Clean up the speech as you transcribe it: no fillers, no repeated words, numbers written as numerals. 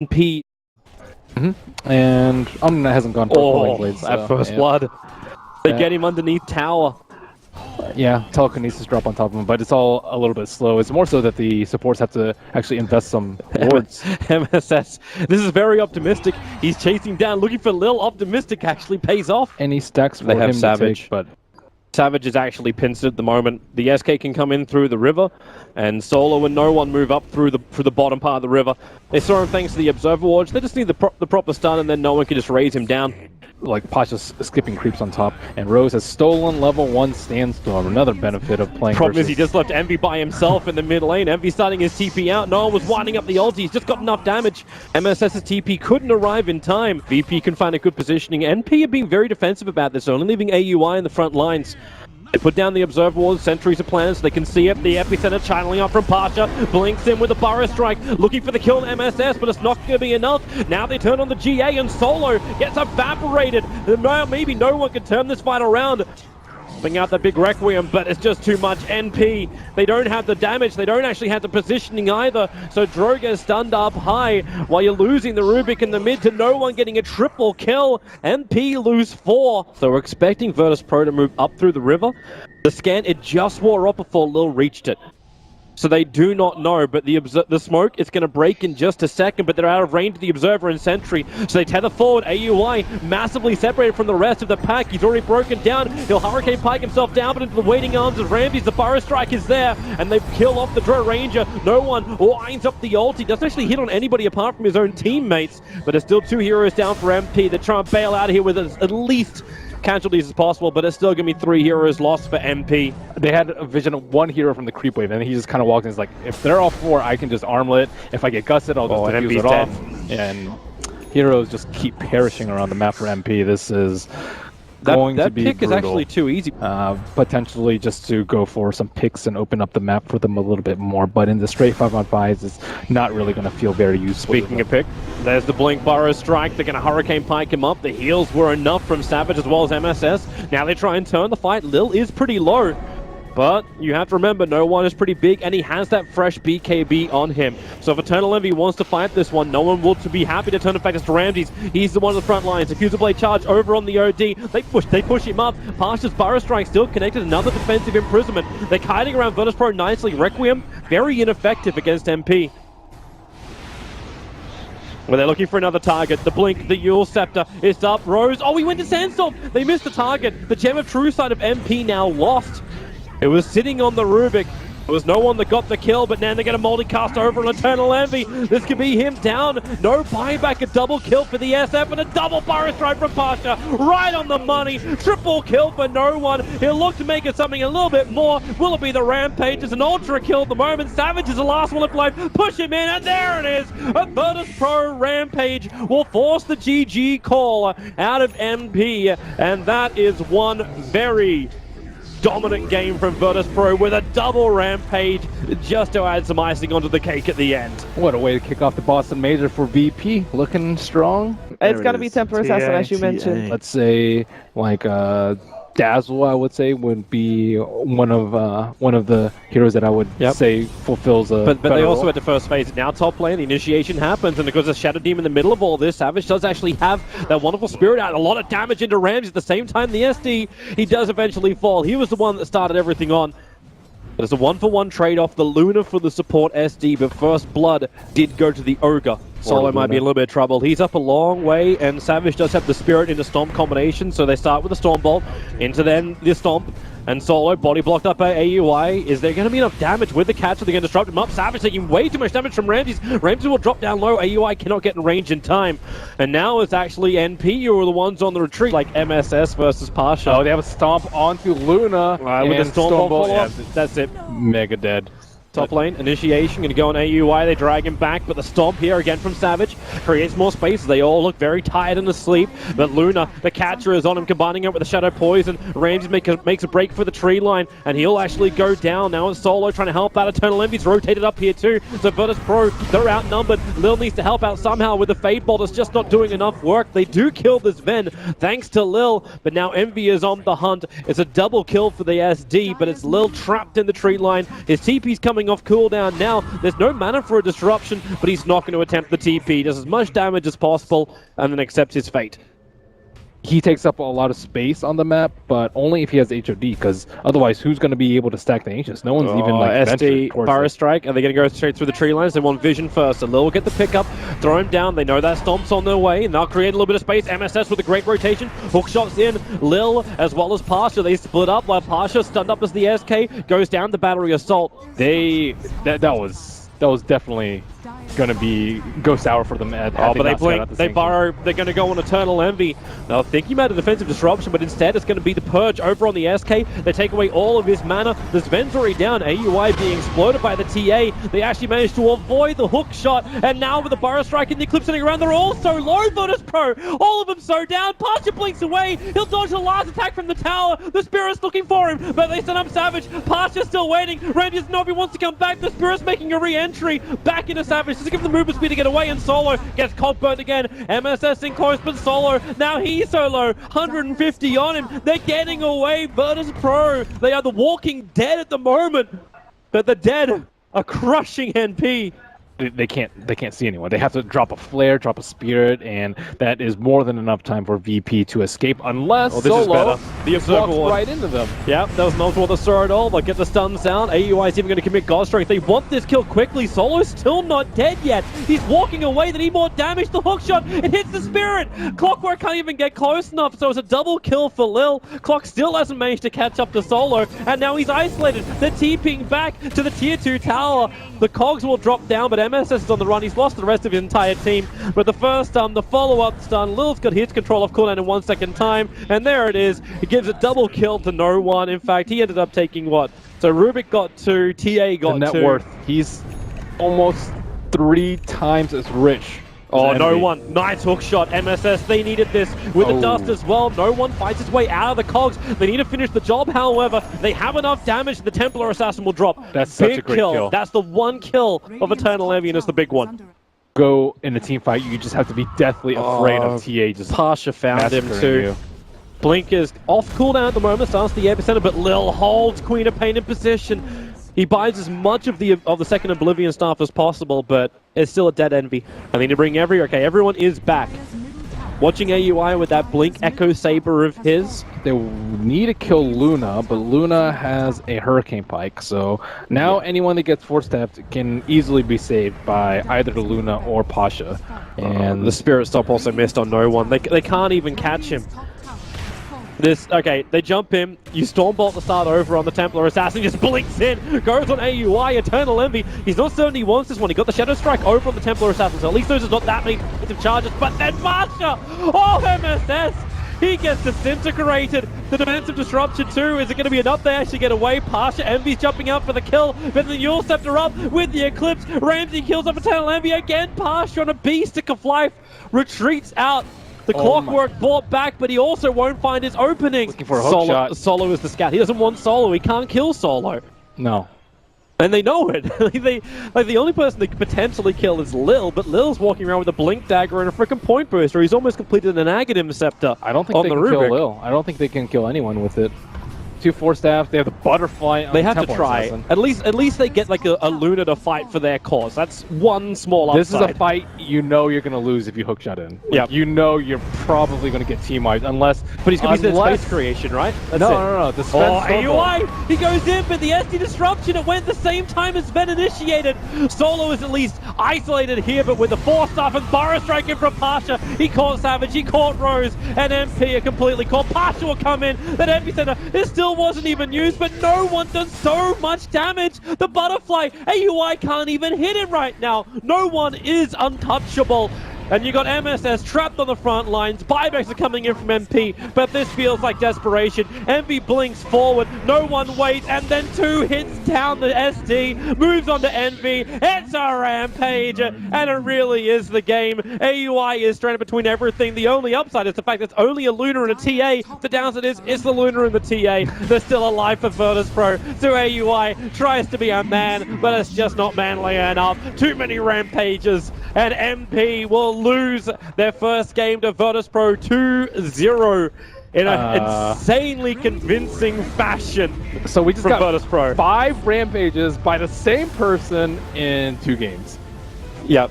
P. And that hasn't gone for blades. At first blood. They get him underneath tower. Yeah, telekinesis drop on top of him, but it's all a little bit slow. It's more so that the supports have to actually invest some wards. MSS, this is very optimistic. He's chasing down, looking for Lil. Optimistic actually pays off. Any stacks for they have him Savage, to take, but Savage is actually pinched at the moment. The SK can come in through the river, and Solo and no one move up through the bottom part of the river. They saw him thanks to the Observer Wards. They just need the proper stun, and then no one can just raise him down. Like Pasha's skipping creeps on top, and Rose has stolen level 1 Sandstorm, another benefit of playing Problem is he just left Envy by himself in the mid lane. Envy starting his TP out. No one was winding up the ulti. He's just got enough damage. MSS's TP couldn't arrive in time. VP can find a good positioning. NP are being very defensive about this, only leaving AUI in the front lines. They put down the Observer Walls, sentries are planted so they can see it. The epicenter channeling up from Pasha. Blinks in with a Burrow Strike, looking for the kill on MSS, but it's not going to be enough. Now they turn on the GA and Solo gets evaporated. Maybe no one can turn this fight around. Bring out the big Requiem, but it's just too much. NP, they don't have the damage, they don't actually have the positioning either, so Dro gets stunned up high while you're losing the Rubik in the mid to no one getting a triple kill. NP lose 4. So we're expecting Virtus Pro to move up through the river. The scan, it just wore up before Lil reached it. So they do not know, but the smoke is going to break in just a second, but they're out of range of the Observer and Sentry. So they tether forward. AUI massively separated from the rest of the pack. He's already broken down. He'll Hurricane Pike himself down, but into the waiting arms of Ramses. The Burrow Strike is there, and they kill off the Dro Ranger. No one lines up the ult. He doesn't actually hit on anybody apart from his own teammates, but there's still 2 heroes down for MP. They're trying to bail out of here with at least casualties as possible, but it's still going to be 3 heroes lost for MP. They had a vision of 1 hero from the creep wave, and he just kind of walked in. He's like, if they're all 4, I can just armlet. If I get gusted, I'll just defuse it off. And heroes just keep perishing around the map for MP. This is going to be that pick brutal. is actually too easy. Potentially just to go for some picks and open up the map for them a little bit more, but in the straight 5-on-5s, it's not really going to feel very useful. Speaking of pick, there's the Blink Burrow Strike. They're going to Hurricane Pike him up. The heals were enough from Savage as well as MSS. Now they try and turn the fight. Lil is pretty low, but you have to remember, no one is pretty big, and he has that fresh BKB on him. So if Eternal Envy wants to fight this one, no one will be happy to turn it back to Ramses. He's the one on the front lines. Diffuser Blade charge over on the OD. They push him up. Pasha's Burrow Strike still connected. Another defensive imprisonment. They're kiting around Virtus Pro nicely. Requiem, very ineffective against MP. Well, they're looking for another target. The Blink, the Yule Scepter is up. Rose, oh, he went to Sandstorm. They missed the target. The Gem of True Sight of MP now lost. It was sitting on the Rubik. There was no one that got the kill, but now they get a multicast over an Eternal Envy. This could be him down. No buyback, a double kill for the SF, and a double Burrow Strike from Pasha. Right on the money. Triple kill for no one. He'll look to make it something a little bit more. Will it be the Rampage? It's an ultra kill at the moment. Savage is the last one alive. Push him in, and there it is. A Virtus Pro Rampage will force the GG call out of MP, and that is one very dominant game from Virtus Pro with a double Rampage just to add some icing onto the cake at the end. What a way to kick off the Boston Major for VP. Looking strong. It's got to be Temper Assassin, as you mentioned. Let's say, like, Dazzle, I would say, would be one of the heroes that I would say fulfills a But they also role. had the first phase. Now top lane, the initiation happens, and because of Shadow Demon in the middle of all this, Savage does actually have that wonderful spirit out. A lot of damage into Ramsey. At the same time, the SD, he does eventually fall. He was the one that started everything on. But it's a 1-for-1 trade-off. The Luna for the support SD, but first blood did go to the Ogre. Solo might be in a little bit of trouble. He's up a long way, and Savage does have the Spirit into Stomp combination, so they start with the Storm Bolt, into then the Stomp, and Solo, body blocked up by AUI. Is there going to be enough damage with the catch so they're going to disrupt him up? Savage taking way too much damage from Ramses. Ramses will drop down low. AUI cannot get in range in time. And now it's actually NP who are the ones on the retreat, like MSS versus Pasha. Oh, they have a stomp onto Luna. With the Storm Bolt follow-up. That's it. Mega dead. Top lane, initiation, going to go on AUI, they drag him back, but the stomp here again from Savage creates more space. They all look very tired and asleep, but Luna, the catcher, is on him, combining it with the Shadow Poison. Ramses makes a break for the tree line, and he'll actually go down. Now it's Solo trying to help out. Eternal Envy's rotated up here too, so Virtus Pro, they're outnumbered. Lil needs to help out somehow with the Fade Bolt. It's just not doing enough work. They do kill this Ven, thanks to Lil, but now Envy is on the hunt. It's a double kill for the SD, but it's Lil trapped in the tree line. His TP's coming coming off cooldown now. There's no mana for a disruption, but he's not going to attempt the TP. Does as much damage as possible and then accepts his fate. He takes up a lot of space on the map, but only if he has HOD, because otherwise, who's going to be able to stack the Ancients? No one's even like SD, Fire Strike, and they're going to go straight through the tree lines. They want Vision first. So Lil will get the pickup, throw him down. They know that Stomp's on their way, and they'll create a little bit of space. MSS with a great rotation. Hook shots in. Lil, as well as Pasha, they split up, while Pasha, stunned up as the SK, goes down the Battery Assault. That was definitely gonna go sour for them. But they blink, they borrow, they're gonna go on Eternal Envy. They're thinking about a defensive disruption, but instead it's gonna be the Purge over on the SK. They take away all of his mana. The Sven's already down. AUI being exploded by the TA. They actually managed to avoid the hook shot, and now with the Burrow Strike and the Eclipse sitting around, they're all so low, Virtus Pro. All of them so down. Pasha blinks away. He'll dodge the last attack from the tower. The Spirit's looking for him, but they send up Savage. Pasha's still waiting. Rangers Novi wants to come back. The Spirit's making a re-entry back into Savage. Does it give them movement speed to get away, and Solo gets cold burnt again. MSS in close, but Solo, now he's so low. 150 on him. They're getting away. Virtus Pro, they are the walking dead at the moment, but the dead are crushing NP. They can't see anyone. They have to drop a flare, drop a spirit, and that is more than enough time for VP to escape, unless Solo walks right into them. Yep, that was not what they saw at all. They'll get the stuns out. AUI is even going to commit God Strength. They want this kill quickly. Solo's still not dead yet. He's walking away. They need more damage. The hook shot, it hits the spirit. Clockwork can't even get close enough, so it's a double kill for Lil. Clock still hasn't managed to catch up to Solo, and now he's isolated. They're TPing back to the tier 2 tower. The cogs will drop down, but MSS is on the run. He's lost the rest of his entire team. But the first stun, the follow-up stun, Lil's got his control off cooldown in 1 second time, and there it is. It gives a double kill to no one. In fact, he ended up taking what? So Rubik got 2, TA got 2. Net worth. He's almost 3 times as rich. Oh, no one. Nice hook shot. MSS, they needed this with the dust as well. No one fights his way out of the cogs. They need to finish the job, however. They have enough damage. The Templar Assassin will drop. That's such a great kill. That's the one kill of Eternal Envy, and it's the big one. Go in a team fight, you just have to be deathly afraid of TA just Pasha found him too. You. Blink is off cooldown at the moment, starts the epicenter, but Lil holds Queen of Pain in position. He buys as much of the second Oblivion staff as possible, but it's still a dead Envy. I need to bring everyone is back. Watching AUI with that Blink Echo Saber of his. They need to kill Luna, but Luna has a Hurricane Pike, so now anyone that gets force-tapped can easily be saved by either the Luna or Pasha. And the Spirit Stop also missed on no one. They can't even catch him. They jump in, you Stormbolt the start over on the Templar Assassin, just blinks in, goes on AUI, Eternal Envy. He's not certain he wants this one. He got the Shadow Strike over on the Templar Assassin, so at least there's not that many defensive charges. But then Pasha! Oh, MSS! He gets disintegrated. The defensive disruption too. Is it going to be enough to actually get away? Pasha, Envy's jumping out for the kill, but the Yule Scepter up with the Eclipse. Ramsey kills off Eternal Envy again. Pasha on a beast of life retreats out. The Clockwork brought back, but he also won't find his opening. Looking for a hook shot. Solo is the scout. He doesn't want Solo. He can't kill Solo. No. And they know it. The only person they could potentially kill is Lil, but Lil's walking around with a Blink Dagger and a freaking Point Booster. He's almost completed an Aghanim Scepter. I don't think they can kill Lil. I don't think they can kill anyone with it. 2 force staffs. They have the butterfly. They have to try. At least they get like a Luna to fight for their cause. That's one small upside. This is a fight you know you're going to lose if you hookshot in. Like, you know you're probably going to get team wiped unless. But he's going to be the space creation, right? No. The AUI! He goes in, but the SD disruption, it went the same time as Sven initiated. Solo is at least isolated here, but with the Force Staff and Burrow striking from Pasha, he caught Savage, he caught Rose, and MP are completely caught. Pasha will come in. That epicenter is still wasn't even used, but no one does so much damage. The butterfly, AUI can't even hit him right now. No one is untouchable. And you got MSS trapped on the front lines. Buybacks are coming in from MP, but this feels like desperation. MV blinks forward, no one waits, and then 2 hits down the SD, moves on to NV. It's a Rampage, and it really is the game. AUI is stranded between everything. The only upside is the fact that it's only a Luna and a TA. The downside is it's the Luna and the TA. There's still a life for Virtus Pro. So AUI tries to be a man, but it's just not manly enough. Too many Rampages, and MP will lose their first game to Virtus Pro 2-0. in an insanely convincing fashion. So we just got Virtus.pro. 5 rampages by the same person in 2 games. Yep.